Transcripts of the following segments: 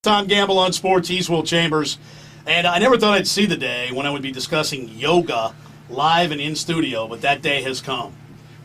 Tom Gamble on Sports, East Will Chambers. And I never thought I'd see the day when I would be discussing yoga live and in studio, but that day has come.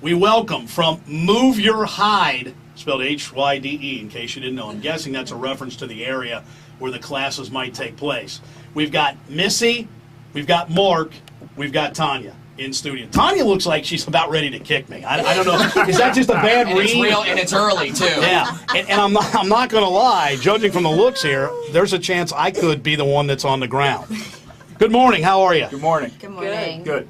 We welcome from Move Your Hyde, spelled Hyde, in case you didn't know. I'm guessing that's a reference to the area where the classes might take place. We've got Missy, we've got Mark, we've got Tanya in studio. Tanya looks like she's about ready to kick me. I don't know. Is that just a bad read? It's real, and it's early, too. Yeah, and I'm not going to lie. Judging from the looks here, there's a chance I could be the one that's on the ground. Good morning. How are you? Good morning. Good morning. Good.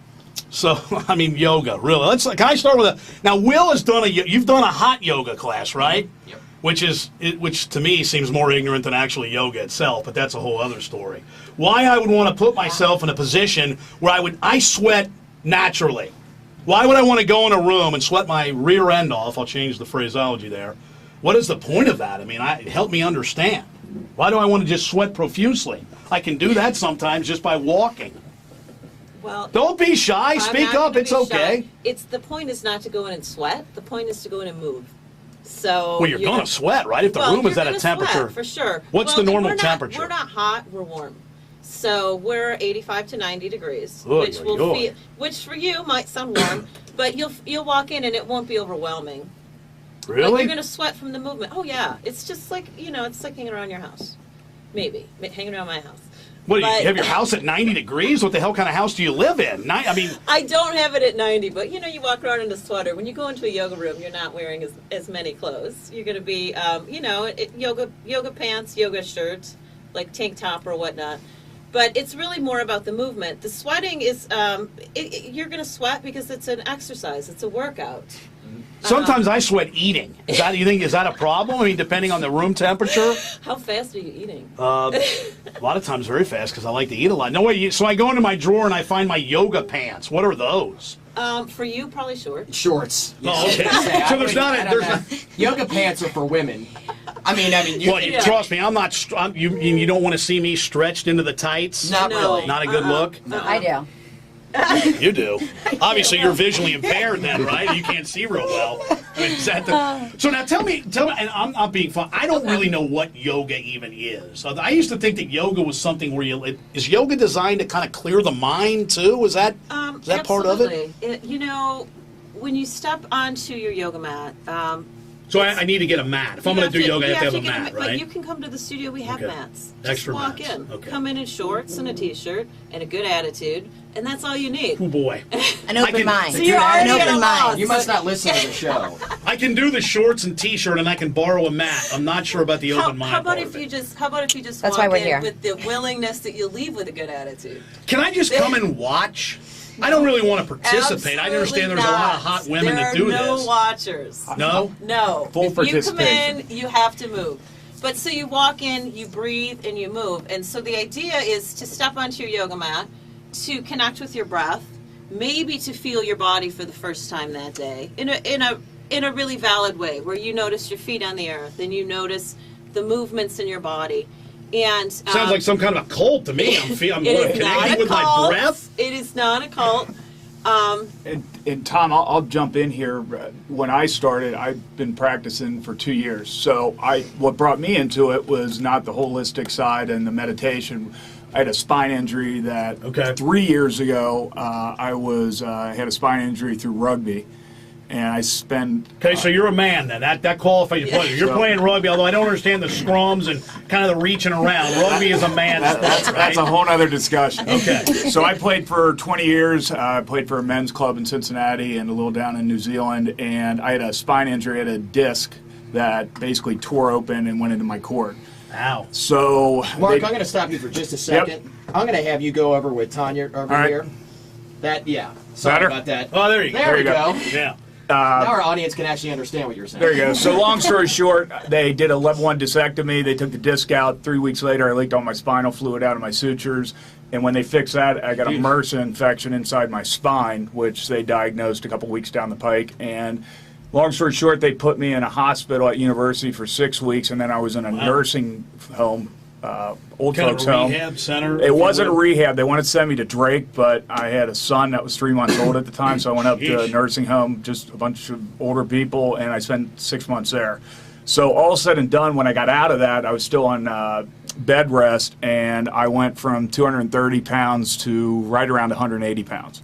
So, I mean, yoga, really. Can I start with a... Now, Will has done you've done a hot yoga class, right? Yep. Which to me seems more ignorant than actually yoga itself, but that's a whole other story. Why I would want to put myself in a position where I sweat naturally. Why would I want to go in a room and sweat my rear end off? I'll change the phraseology there. What is the point of that? I mean, help me understand. Why do I want to just sweat profusely? I can do that sometimes just by walking. Well, don't be shy. Speak up. It's okay. The point is not to go in and sweat. The point is to go in and move. So well, you're going to sweat, right? If the room is at a temperature, sweat, for sure. What's the normal temperature? We're not hot. We're warm. So we're 85 to 90 degrees, which for you might sound warm, but you'll walk in and it won't be overwhelming. Really? Like you're going to sweat from the movement. Oh yeah, it's just like it's like hanging around your house, maybe hanging around my house. What, do you have your house at 90 degrees? What the hell kind of house do you live in? I don't have it at 90, but you walk around in a sweater. When you go into a yoga room, you're not wearing as many clothes. You're going to be, yoga pants, yoga shirt, like tank top or whatnot. But it's really more about the movement. The sweating is, you're going to sweat because it's an exercise. It's a workout. Sometimes I sweat eating. Is that a problem? I mean, depending on the room temperature. How fast are you eating? A lot of times very fast because I like to eat a lot. No way. So I go into my drawer and I find my yoga pants. What are those? For you, probably shorts. Shorts. Oh, okay. So there's not. Yoga pants are for women. I mean, trust me, I'm not. You don't want to see me stretched into the tights. Not really. Not a good look. No. I do. You do. Obviously, you're visually impaired then, right? You can't see real well. I mean, so now tell me, and I'm not being fun. I don't really know what yoga even is. I used to think that yoga was something where is yoga designed to kind of clear the mind too? Is that part of it? When you step onto your yoga mat. So I need to get a mat. If I'm going to do yoga, I have to have a mat, right? But you can come to the studio. We have mats. Extra Just walk mats. in. Okay. Come in shorts and a T-shirt and a good attitude, and that's all you need. Oh, boy. An open mind. So you're already an at a open loss. mind. You must not listen to the show. I can do the shorts and T-shirt, and I can borrow a mat. I'm not sure about the open mind. How about if you just That's walk why we're in here. with the willingness that you'll leave with a good attitude? Can I just come and watch? I don't really want to participate. Absolutely I understand there's a lot of hot women that do this. There are no watchers. No? No. Full if you come participation. in, you have to move. But so you walk in, you breathe, and you move. And so the idea is to step onto your yoga mat, to connect with your breath, maybe to feel your body for the first time that day in a really valid way, where you notice your feet on the earth and you notice the movements in your body. And sounds like some kind of a cult to me. I'm connecting with my breath. It is not a cult. And Tom, I'll jump in here. When I started, I've been practicing for 2 years. So what brought me into it was not the holistic side and the meditation. I had a spine injury that 3 years ago. I had a spine injury through rugby. And I spend... Okay, so you're a man then. That qualifies you. You're playing rugby, although I don't understand the scrums and kind of the reaching around. Rugby is a man's sport, right? That's a whole other discussion. Okay. So I played for 20 years. I played for a men's club in Cincinnati and a little down in New Zealand. And I had a spine injury. I had a disc that basically tore open and went into my cord. Ow. So... Mark, I'm going to stop you for just a second. Yep. I'm going to have you go over with Tanya over here. Sorry Better? about that. Oh, there you go. There we go. Yeah. Now our audience can actually understand what you're saying. There you go. So long story short, they did a level 1 discectomy. They took the disc out. 3 weeks later, I leaked all my spinal fluid out of my sutures. And when they fixed that, I got a MRSA infection inside my spine, which they diagnosed a couple weeks down the pike. And long story short, they put me in a hospital at university for 6 weeks, and then I was in a nursing home, old Kind folks of a home. rehab center? It wasn't a rehab. They wanted to send me to Drake, but I had a son that was 3 months old at the time, so I went up to a nursing home, just a bunch of older people, and I spent 6 months there. So all said and done, when I got out of that, I was still on bed rest, and I went from 230 pounds to right around 180 pounds.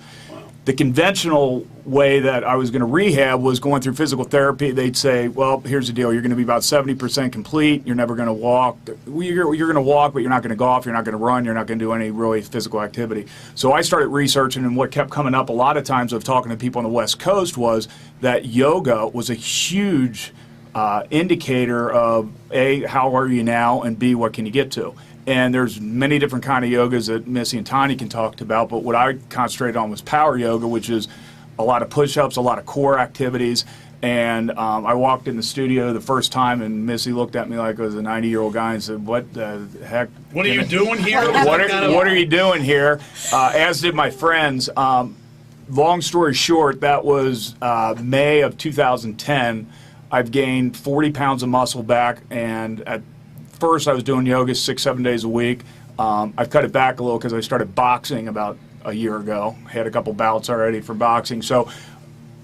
The conventional way that I was going to rehab was going through physical therapy. They'd say, well, here's the deal. You're going to be about 70% complete. You're never going to walk. You're going to walk, but you're not going to golf. You're not going to run. You're not going to do any really physical activity. So I started researching, and what kept coming up a lot of times of talking to people on the West Coast was that yoga was a huge indicator of A, how are you now, and B, what can you get to? And there's many different kind of yogas that Missy and Tanya can talk about, but what I concentrated on was power yoga, which is a lot of push-ups, a lot of core activities. And I walked in the studio the first time, and Missy looked at me like I was a 90-year-old guy and said, what the heck? What are you doing here? What are you doing here? As did my friends. Long story short, that was May of 2010. I've gained 40 pounds of muscle back, and at first I was doing yoga 6-7 days a week. I've cut it back a little because I started boxing about a year ago. Had a couple bouts already for boxing. So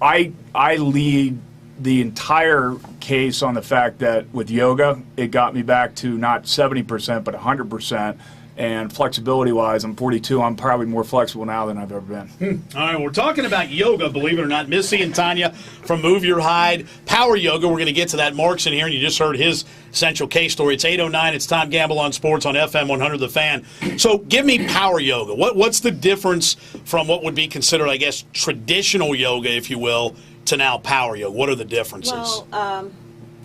I lead the entire case on the fact that with yoga, it got me back to not 70%, but 100%. And flexibility-wise, I'm 42. I'm probably more flexible now than I've ever been. All right, we're talking about yoga, believe it or not. Missy and Tanya from Move Your Hyde, Power Yoga. We're going to get to that. Mark's in here, and you just heard his essential case story. It's 8:09. It's Tom Gamble on Sports on FM 100 The Fan. So give me Power Yoga. What's the difference from what would be considered, I guess, traditional yoga, if you will, to now Power Yoga? What are the differences? Well,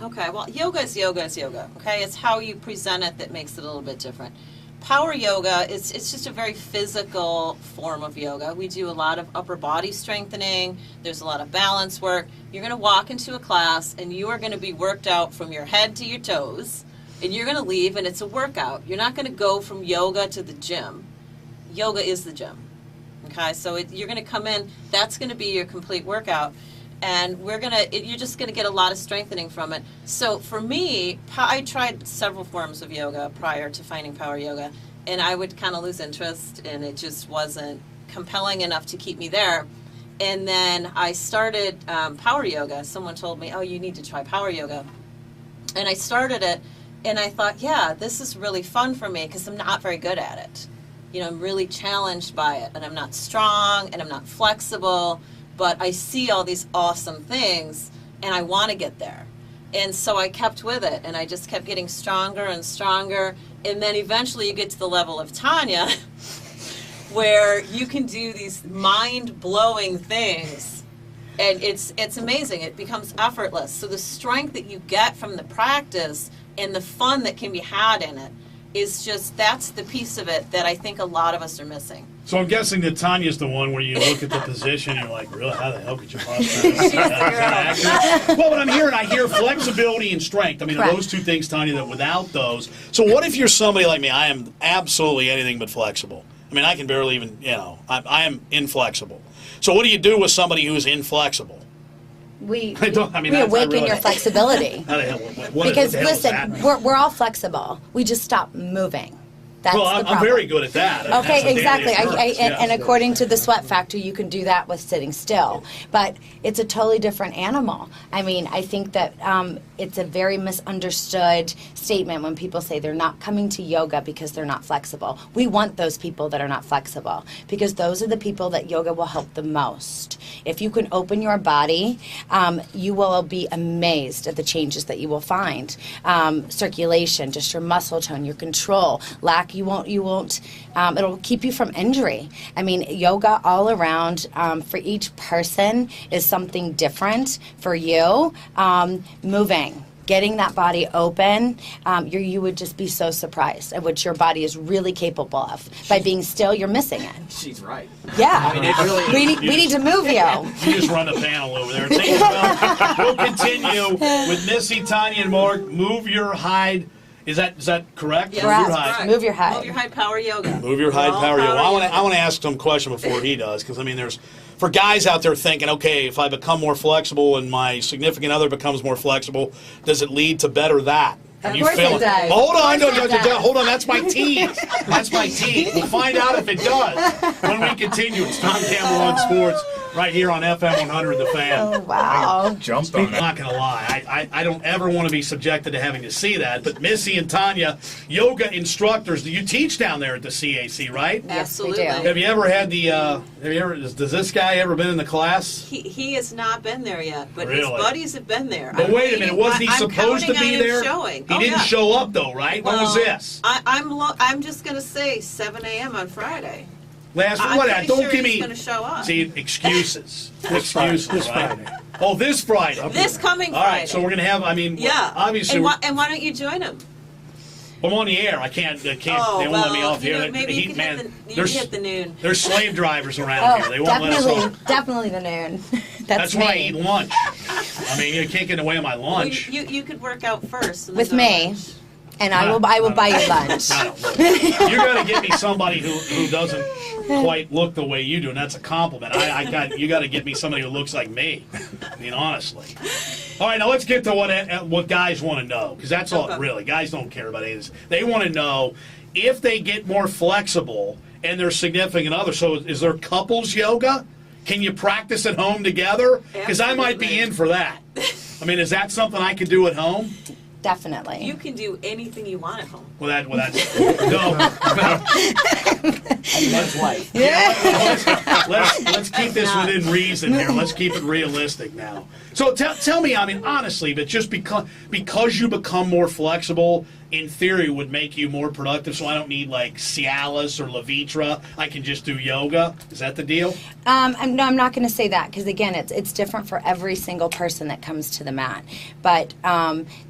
okay. Well, yoga is yoga is yoga. Okay, it's how you present it that makes it a little bit different. Power yoga, it's just a very physical form of yoga. We do a lot of upper body strengthening. There's a lot of balance work. You're going to walk into a class, and you are going to be worked out from your head to your toes, and you're going to leave, and it's a workout. You're not going to go from yoga to the gym. Yoga is the gym. Okay, so you're going to come in. That's going to be your complete workout. And you're just going to get a lot of strengthening from it. So for me, I tried several forms of yoga prior to finding Power Yoga, and I would kind of lose interest, and it just wasn't compelling enough to keep me there. And then I started Power Yoga. Someone told me, oh, you need to try Power Yoga. And I started it, and I thought, yeah, this is really fun for me because I'm not very good at it. You know, I'm really challenged by it, and I'm not strong, and I'm not flexible. But I see all these awesome things, and I want to get there. And so I kept with it, and I just kept getting stronger and stronger. And then eventually you get to the level of Tanya, where you can do these mind-blowing things. And it's amazing. It becomes effortless. So the strength that you get from the practice and the fun that can be had in it is just, that's the piece of it that I think a lot of us are missing. So I'm guessing that Tanya's the one where you look at the position and you're like, really, how the hell could you possibly do that? Well, what I'm hearing, I hear flexibility and strength. I mean, those two things, Tanya, that without those. So what if you're somebody like me? I am absolutely anything but flexible. I mean, I can barely even, I am inflexible. So what do you do with somebody who's inflexible? We awaken your flexibility. Because listen, we're all flexible. We just stop moving. That's well, the problem. I'm very good at that. Okay, exactly. And according to the sweat factor, you can do that with sitting still. But it's a totally different animal. I mean, I think that it's a very misunderstood statement when people say they're not coming to yoga because they're not flexible. We want those people that are not flexible because those are the people that yoga will help the most. If you can open your body, you will be amazed at the changes that you will find. Circulation, just your muscle tone, your control, lack. You won't. It'll keep you from injury. I mean, yoga all around for each person is something different. For you, moving, getting that body open, you would just be so surprised at what your body is really capable of. By being still, you're missing it. She's right. Yeah. I mean, it really, we need to move you. You just run the panel over there. We'll continue with Missy, Tanya, and Mark. Move Your Hyde. Is that correct? Yes, Correct. Move Your Hyde. Move Your Hyde. Move Your Hyde Power Yoga. Move Your Hyde Power Yoga. Power I want to ask some question before he does, because I mean, there's for guys out there thinking, okay, if I become more flexible and my significant other becomes more flexible, does it lead to better that? Of course it does. Hold on, hold on. That's my tease. That's my tease. We'll find out if it does when we continue. It's Tom Gamble on Sports right here on FM 100, The Fan. Oh, wow. Jumped on I'm it. not going to lie. I don't ever want to be subjected to having to see that. But Missy and Tanya, yoga instructors, you teach down there at the CAC, right? Yes, we Absolutely. do. Have you ever had does this guy ever been in the class? He has not been there yet, but his Really? buddies have been there. But I'm wait a minute, waiting- wasn't he I'm supposed to counting be on him there? Showing. He Oh, didn't yeah. show up though, right? When was Well, this? I'm just gonna say 7 a.m. on Friday. Last I'm what? pretty Don't sure give he's me gonna show up. See, excuses. Excuses, This right? Friday. Oh, this Friday. This coming All Friday. right, so we're gonna have. I mean, Yeah. obviously, And why don't you join him? I'm on the air. I can't. Oh, they won't let me well, off you here. know, maybe you Heat, can man, hit the, you there's can hit the noon. there's slave drivers around here. They Oh, won't let us off. definitely the noon. That's me. why I eat lunch. I mean, you can't get away with my Well, lunch. you could work out first. and With then me. lunch. And I will buy you lunch. I don't look. You got to get me somebody who doesn't quite look the way you do, and that's a compliment. You got to get me somebody who looks like me. I mean, honestly. All right, now let's get to what guys want to know, because that's all. Okay. Really, guys don't care about any of this. They want to know if they get more flexible and their significant other. So, is there couples yoga? Can you practice at home together? Because I might be Absolutely. in for that. I mean, is that something I could do at home? Definitely. You can do anything you want at home. Well, that's no. That's life. Let's keep this within reason here. Let's keep it realistic now. So tell me, I mean, honestly, but just because you become more flexible, in theory, would make you more productive. So I don't need like Cialis or Levitra. I can just do yoga. Is that the deal? I'm not going to say that because again, it's different for every single person that comes to the mat. But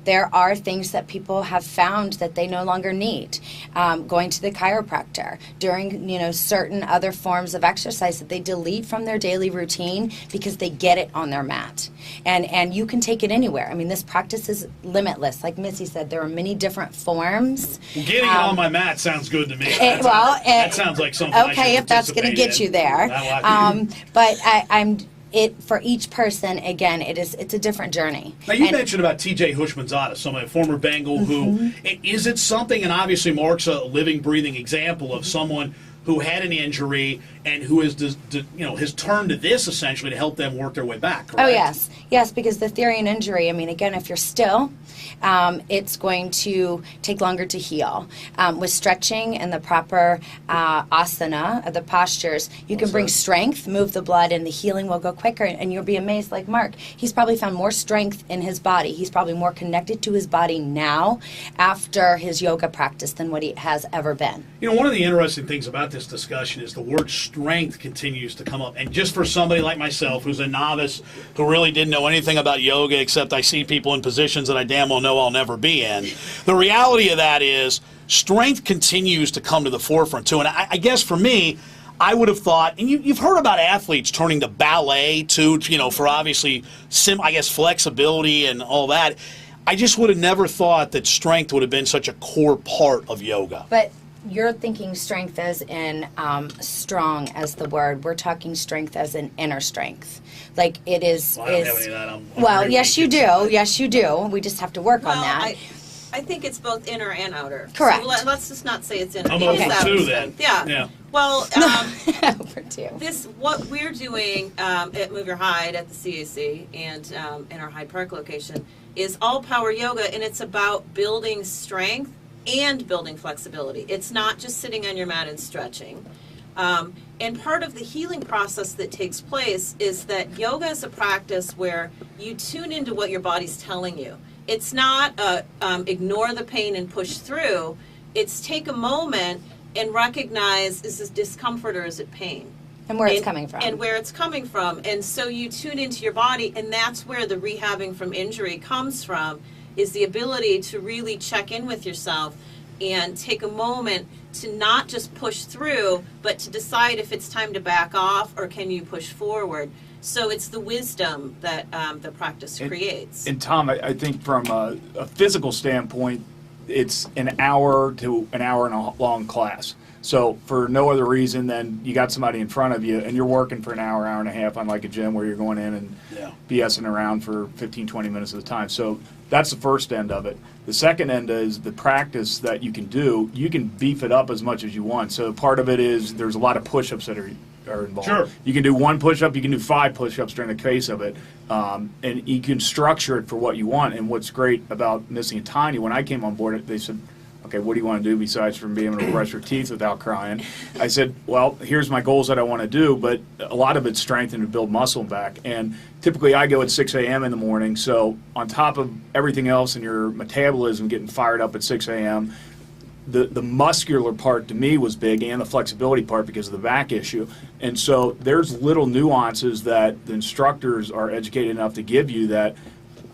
there are things that people have found that they no longer need. Going to the chiropractor, doing certain other forms of exercise that they delete from their daily routine because they get it on their mat, and you can take it anywhere. I mean, this practice is limitless. Like Missy said, there are many different forms. Getting it on my mat sounds good to me. That sounds like something. I okay, should if that's going to participate get in. you there. But for each person, again, it's a different journey. Now, you mentioned about T.J. Hushmanzada, somebody, a former Bengal, who is it something, and obviously Mark's a living, breathing example of someone who had an injury and who has turned to this essentially to help them work their way back, correct? Oh, yes, because the theory and injury, I mean, again, if you're still, it's going to take longer to heal. With stretching and the proper asana, the postures, you can bring strength, move the blood, and the healing will go quicker, and you'll be amazed like Mark. He's probably found more strength in his body. He's probably more connected to his body now after his yoga practice than what he has ever been. One of the interesting things about this discussion is the word strength continues to come up. And just for somebody like myself, who's a novice, who really didn't know anything about yoga except I see people in positions that I damn well know I'll never be in, the reality of that is strength continues to come to the forefront, too. And I guess for me, I would have thought, and you've heard about athletes turning to ballet, too, for obviously, flexibility and all that. I just would have never thought that strength would have been such a core part of yoga. But you're thinking strength as in strong as the word. We're talking strength as in inner strength. Like it is. Well, I don't have any of that. I'm well, very yes, weak you do. inside. Yes, you do. We just have to work on that. I think it's both inner and outer. Correct. So let's just not say it's inner. I'm It's over outer. two then. Yeah. Well, Over two. what we're doing at Move Your Hyde at the CAC and in our Hyde Park location is all power yoga, and it's about building strength and building flexibility. It's not just sitting on your mat and stretching. And part of the healing process that takes place is that yoga is a practice where you tune into what your body's telling you. It's not ignore the pain and push through. It's take a moment and recognize, is this discomfort or is it pain? And where it's coming from. And where it's coming from. And so you tune into your body, and that's where the rehabbing from injury comes from, is the ability to really check in with yourself and take a moment to not just push through, but to decide if it's time to back off or can you push forward. So it's the wisdom that the practice creates. And Tom, I think from a physical standpoint, it's an hour to an hour and a long class. So for no other reason than you got somebody in front of you and you're working for an hour, hour and a half, unlike a gym where you're going in and BSing around for 15, 20 minutes at a time. So that's the first end of it. The second end is the practice that you can do. You can beef it up as much as you want. So part of it is there's a lot of push-ups that are are involved. Sure. You can do 1 push-up, you can do 5 push-ups during the case of it, and you can structure it for what you want. And what's great about Missy and Tiny, when I came on board, they said, okay, what do you want to do besides from being able to brush your teeth without crying? I said, well, here's my goals that I want to do, but a lot of it's strengthen and build muscle back. And typically I go at 6 a.m. in the morning, so on top of everything else in your metabolism getting fired up at 6 a.m., the muscular part to me was big, and the flexibility part because of the back issue. And so there's little nuances that the instructors are educated enough to give you that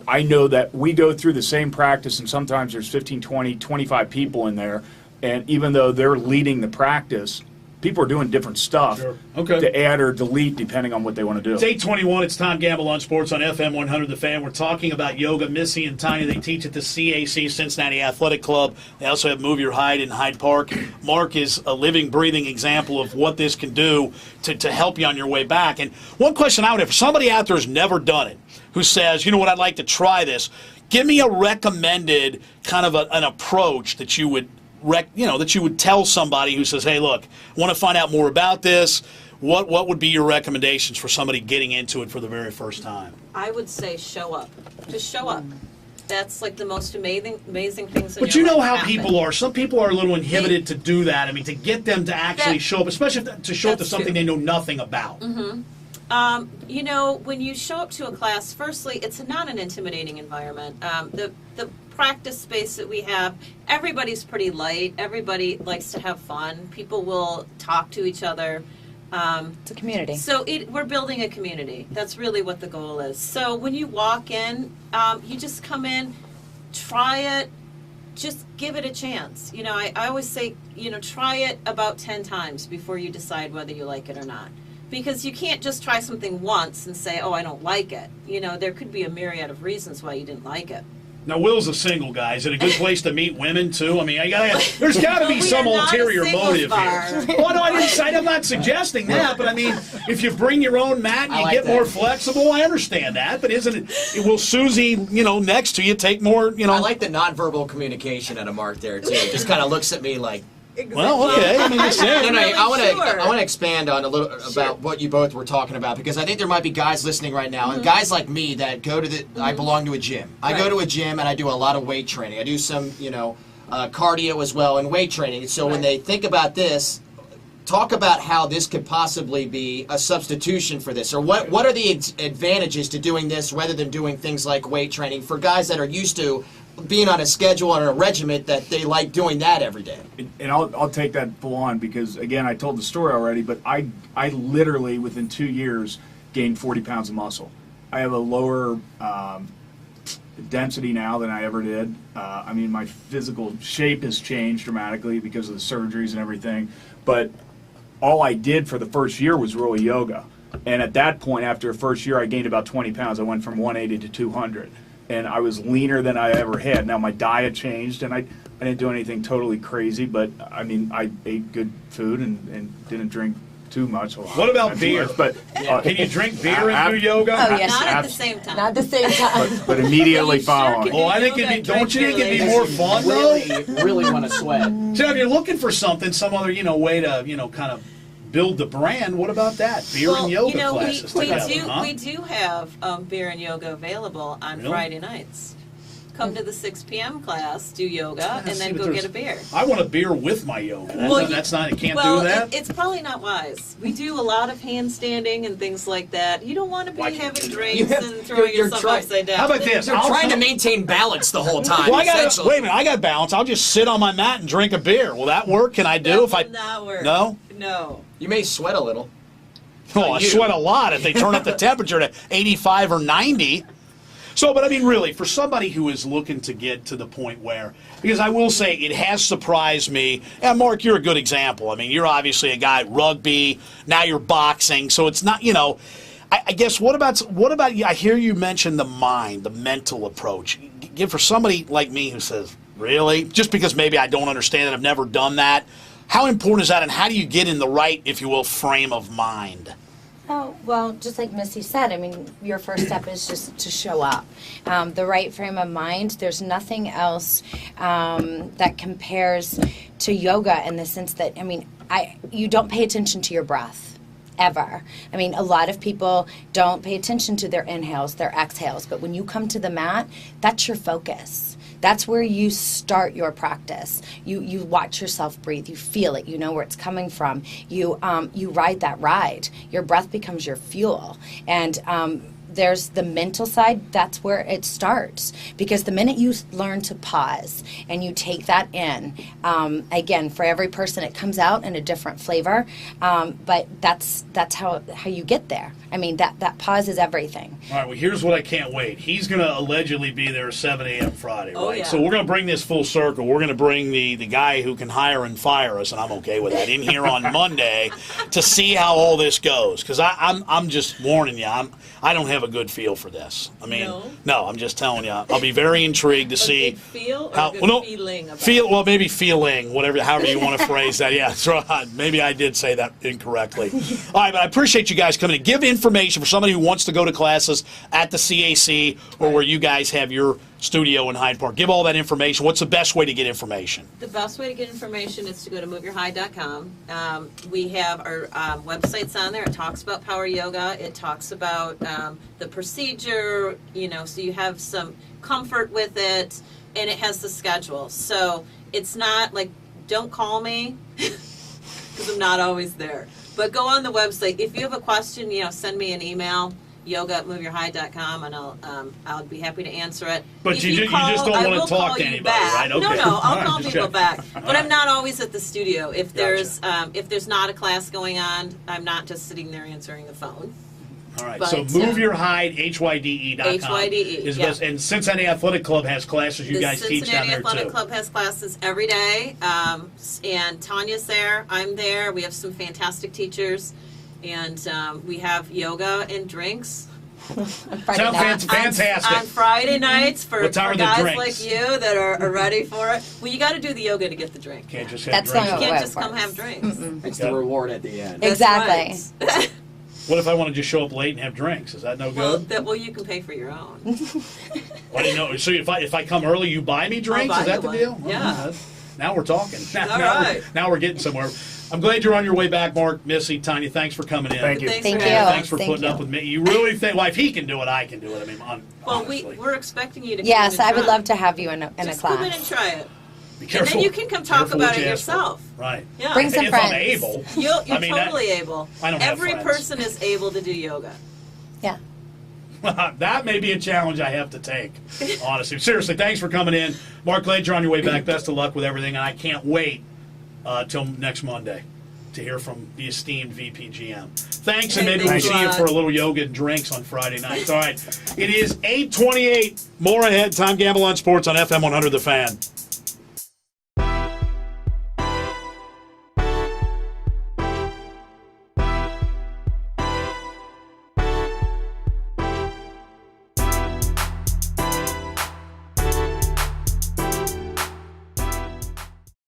I know that we go through the same practice, and sometimes there's 15, 20, 25 people in there, and even though they're leading the practice, people are doing different stuff to add or delete depending on what they want to do. It's 8:21. It's Tom Gamble on Sports on FM 100 The Fan. We're talking about yoga. Missy and Tiny, they teach at the CAC, Cincinnati Athletic Club. They also have Move Your Hyde in Hyde Park. Mark is a living, breathing example of what this can do to help you on your way back. And one question I would have for somebody out there who's never done it, who says, you know what, I'd like to try this, give me a recommended kind of an approach that you would that you would tell somebody who says, hey, look, I want to find out more about this. What would be your recommendations for somebody getting into it for the very first time? I would say show up. Just show up. That's like the most amazing things in But your you know life how happen. people are. Some people are a little inhibited to do that. I mean, to get them to actually show up, especially to show up to That's something true. they know nothing about. You know, when you show up to a class, firstly, it's not an intimidating environment. The practice space that we have, everybody's pretty light. Everybody likes to have fun. People will talk to each other. It's a community. So we're building a community. That's really what the goal is. So when you walk in, you just come in, try it, just give it a chance. You know, I always say, you know, try it about 10 times before you decide whether you like it or not. Because you can't just try something once and say, oh, I don't like it. You know, there could be a myriad of reasons why you didn't like it. Now, Will's a single guy. Is it a good place to meet women, too? I mean, there's got to be We some are not a ulterior singles motive bar. here. Well, no, I'm not suggesting that, but I mean, if you bring your own mat and I you like get that. more flexible, I understand that. But isn't it, will Susie, next to you take more, I like the nonverbal communication out of Mark there too. Just kind of looks at me like. well, okay. I mean, just saying. No, really I want to. sure. I want to expand on a little about what you both were talking about because I think there might be guys listening right now and guys like me that go to the. I belong to a gym. I go Right. to a gym and I do a lot of weight training. I do some, cardio as well and weight training. So when Right. they think about this, talk about how this could possibly be a substitution for this, or what are the advantages to doing this rather than doing things like weight training for guys that are used to being on a schedule and a regiment that they like doing that every day. And I'll take that full on because, again, I told the story already, but I literally, within 2 years, gained 40 pounds of muscle. I have a lower density now than I ever did. I mean, my physical shape has changed dramatically because of the surgeries and everything. But all I did for the first year was really yoga. And at that point, after the first year, I gained about 20 pounds. I went from 180 to 200. And I was leaner than I ever had. Now, my diet changed, and I didn't do anything totally crazy, but, I mean, I ate good food and didn't drink too much. What about beer? But Can you drink beer and do yoga? Oh, yes. Not at the same time. Not at the same time. but immediately You sure following. can Well, I do think yoga, don't you think drink it'd be your more fun, though? Really want to sweat. So if you're looking for something, some other, way to, kind of build the brand, what about that? Beer and yoga classes together, huh? we do have beer and yoga available on Really? Friday nights. Come to the 6 p.m. class, do yoga, and See, then but go get a beer. I want a beer with my yoga. That's not, you can't well, do that? it's probably not wise. We do a lot of handstanding and things like that. You don't want to be Why can't having you- drinks You have- and throwing you're yourself trying- upside down. How about this? You're trying to maintain balance the whole time. Well, essentially. wait a minute, I got balance. I'll just sit on my mat and drink a beer. Will that work? Can I do That if I... will not work. No? No. You may sweat a little. Oh, I you. sweat a lot if they turn up the temperature to 85 or 90. So, but I mean, really, for somebody who is looking to get to the point where, because I will say it has surprised me, and Mark, you're a good example. I mean, you're obviously a guy, rugby, now you're boxing, so it's not, I guess, what about you? I hear you mention the mind, the mental approach. Give for somebody like me who says, really? Just because maybe I don't understand it, I've never done that. How important is that, and how do you get in the right, if you will, frame of mind? Oh, well, just like Missy said, I mean, your first step is just to show up. The right frame of mind, there's nothing else that compares to yoga in the sense that, I mean, you don't pay attention to your breath. ever. I mean, a lot of people don't pay attention to their inhales, their exhales, but when you come to the mat, that's your focus. That's where you start your practice. You watch yourself breathe. You feel it. You know where it's coming from. You ride that ride. Your breath becomes your fuel. And there's the mental side. That's where it starts. Because the minute you learn to pause and you take that in, again, for every person, it comes out in a different flavor. But that's how you get there. I mean, that pause is everything. All right, well, here's what I can't wait. He's going to allegedly be there 7 a.m. Friday, right? Oh, yeah. So we're going to bring this full circle. We're going to bring the guy who can hire and fire us, and I'm okay with that, in here on Monday to see how all this goes. Because I'm just warning you, I don't have a good feel for this. I mean, no, I'm just telling you. I'll be very intrigued to see good feel or how. good Well, no, feeling about feel. Well, maybe feeling, however you want to phrase that. Yeah, that's right. Maybe I did say that incorrectly. All right, but I appreciate you guys coming in. Give information for somebody who wants to go to classes at the CAC or where you guys have your studio in Hyde Park. Give all that information. What's the best way to get information? The best way to get information is to go to moveyourhyde.com. We have our websites on there. It talks about power yoga. It talks about the procedure, so you have some comfort with it, and it has the schedule. So it's not like, don't call me, because I'm not always there. But go on the website. If you have a question, send me an email, yoga@moveyourhyde.com, and I'll be happy to answer it. But If you just don't want to talk to anybody, right? Okay. No, I'll call Just people check. back. But All right. I'm not always at the studio. If there's Gotcha. if there's not a class going on, I'm not just sitting there answering the phone. All right, But, so MoveYourHyde, HYDE.com. HYDE, is yeah. best. And Cincinnati Athletic Club has classes you The guys teach down Cincinnati there Athletic too. Club has classes every day, and Tanya's there. I'm there. We have some fantastic teachers, and we have yoga and drinks Friday Sounds night. fantastic. on Friday nights for What time are the guys drinks? like you that are ready for it. Well, you got to do the yoga to get the drink. Can't just have That's drinks. not You how can't it just come works. have drinks. It's the reward at the end. Ex- Exactly. That's right. What if I want to just show up late and have drinks? Is that no good? well, you can pay for your own. I didn't know. So if I come early, you buy me drinks? buy Is that you the one. deal? Yeah. Oh, now we're talking. All now, right. now we're getting somewhere. I'm glad you're on your way back, Mark, Missy, Tanya. Thanks for coming in. Thank you. Thanks Thank for you. having Thanks for Thank putting you. up with me. You really think, well, if he can do it, I can do it. I mean, Well, honestly. we're expecting you to come Yes, in and I would try. love to have you in a Just come in and class. try it. Be And careful. then you can come talk Careful about what it you ask for. yourself. Right. Yeah. Bring some if friends. I'm able. You're I mean, totally able. I don't have Every friends. person is able to do yoga. Yeah. That may be a challenge I have to take, honestly. Seriously, thanks for coming in. Mark, glad you're on your way back. Best of luck with everything, and I can't wait till next Monday to hear from the esteemed VPGM. Thanks, and Hey, maybe we'll thanks see a you lot. for a little yoga and drinks on Friday nights. All right, it is 8:28. More ahead. Time Gamble on Sports on FM 100 The Fan.